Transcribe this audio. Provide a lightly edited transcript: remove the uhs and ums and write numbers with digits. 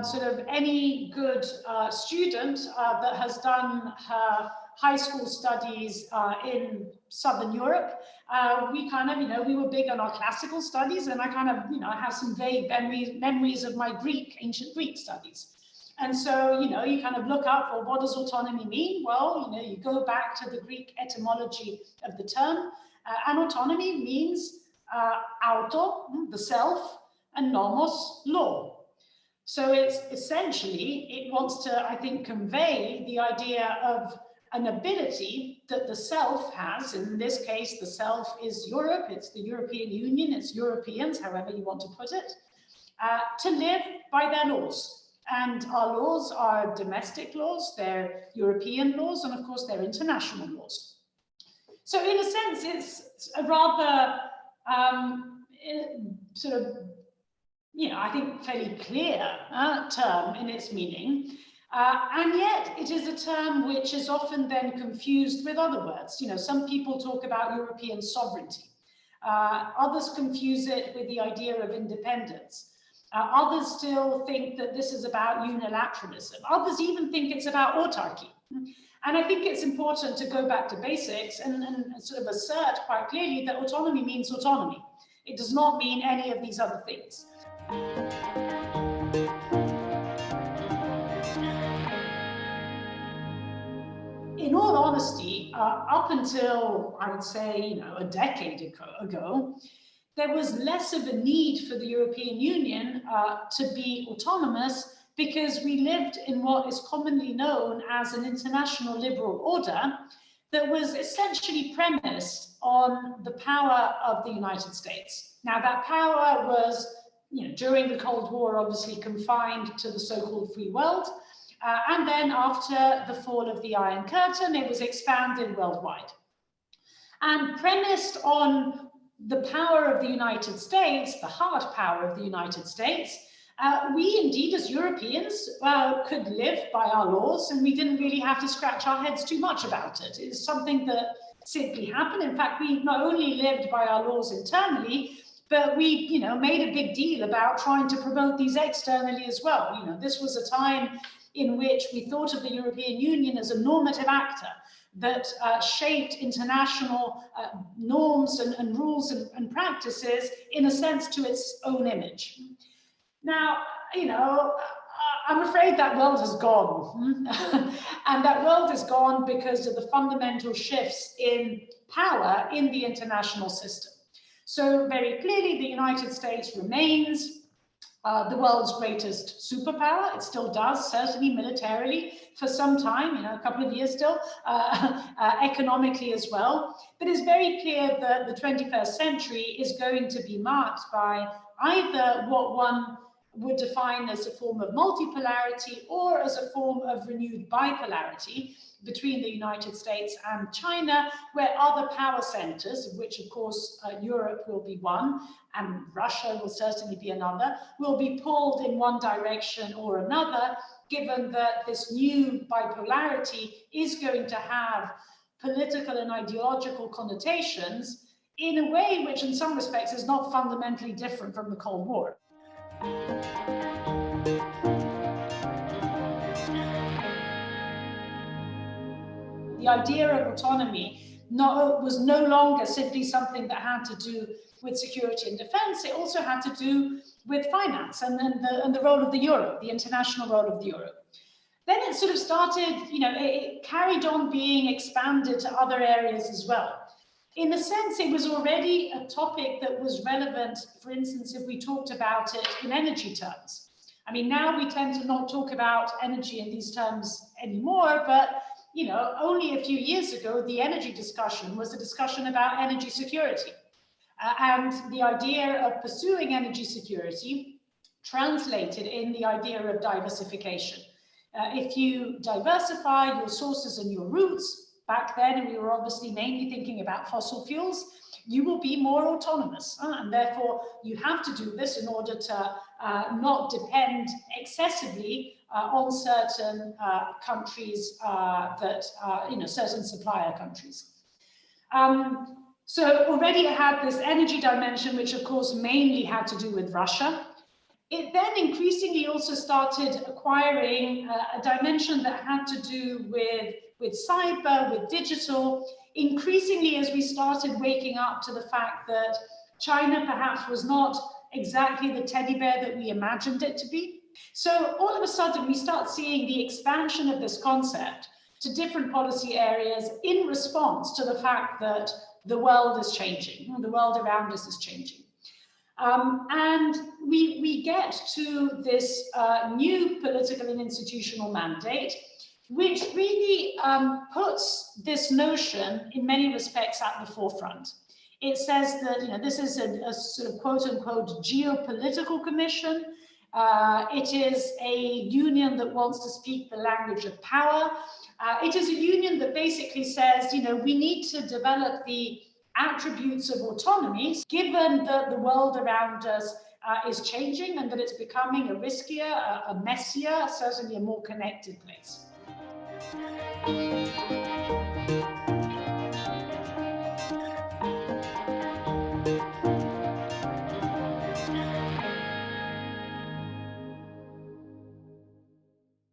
sort of any good student that has done her high school studies in Southern Europe, we kind of, we were big on our classical studies, and I kind of, I have some vague memories of my ancient Greek studies. And so, you kind of look up, well, what does autonomy mean? Well, you go back to the Greek etymology of the term, and autonomy means auto, the self, and nomos, law. So it's essentially, it wants to, I think, convey the idea of an ability that the self has. In this case, the self is Europe, it's the European Union, it's Europeans, however you want to put it, to live by their laws. And our laws are domestic laws, they're European laws, and of course, they're international laws. So in a sense, it's a rather sort of, I think fairly clear term in its meaning. And yet it is a term which is often then confused with other words. Some people talk about European sovereignty. Others confuse it with the idea of independence. Others still think that this is about unilateralism. Others even think it's about autarky. And I think it's important to go back to basics and sort of assert quite clearly that autonomy means autonomy. It does not mean any of these other things. In all honesty, up until, I would say, a decade ago, there was less of a need for the European Union to be autonomous, because we lived in what is commonly known as an international liberal order that was essentially premised on the power of the United States. Now, that power was, during the Cold War, obviously confined to the so-called free world. And then after the fall of the Iron Curtain, it was expanded worldwide. And premised on the power of the United States, the hard power of the United States, we indeed, as Europeans, could live by our laws, and we didn't really have to scratch our heads too much about it. It's something that simply happened. In fact, we not only lived by our laws internally, but we, made a big deal about trying to promote these externally as well. This was a time in which we thought of the European Union as a normative actor that shaped international norms and rules and practices, in a sense, to its own image. Now, I'm afraid that world has gone. And that world is gone because of the fundamental shifts in power in the international system. So very clearly, the United States remains the world's greatest superpower. It still does, certainly militarily, for some time, a couple of years still, economically as well. But it's very clear that the 21st century is going to be marked by either what one would define as a form of multipolarity or as a form of renewed bipolarity between the United States and China, where other power centers, of which of course Europe will be one, and Russia will certainly be another, will be pulled in one direction or another, given that this new bipolarity is going to have political and ideological connotations in a way which in some respects is not fundamentally different from the Cold War. The idea of autonomy was no longer simply something that had to do with security and defense. It also had to do with finance and the role of the euro, the international role of the euro. Then it sort of started, it carried on being expanded to other areas as well. In a sense, it was already a topic that was relevant, for instance, if we talked about it in energy terms. I mean, now we tend to not talk about energy in these terms anymore, but only a few years ago, the energy discussion was a discussion about energy security. And the idea of pursuing energy security translated in the idea of diversification. If you diversify your sources and your routes, back then we were obviously mainly thinking about fossil fuels, you will be more autonomous. And therefore, you have to do this in order to not depend excessively on certain countries certain supplier countries. So already it had this energy dimension, which of course mainly had to do with Russia. It then increasingly also started acquiring a dimension that had to do with cyber, with digital, increasingly as we started waking up to the fact that China perhaps was not exactly the teddy bear that we imagined it to be. So all of a sudden, we start seeing the expansion of this concept to different policy areas in response to the fact that the world is changing, the world around us is changing. And we get to this new political and institutional mandate, which really puts this notion in many respects at the forefront. It says that this is a sort of quote unquote geopolitical commission. It is a union that wants to speak the language of power. It is a union that basically says, we need to develop the attributes of autonomy, given that the world around us is changing and that it's becoming a riskier, a messier, certainly a more connected place.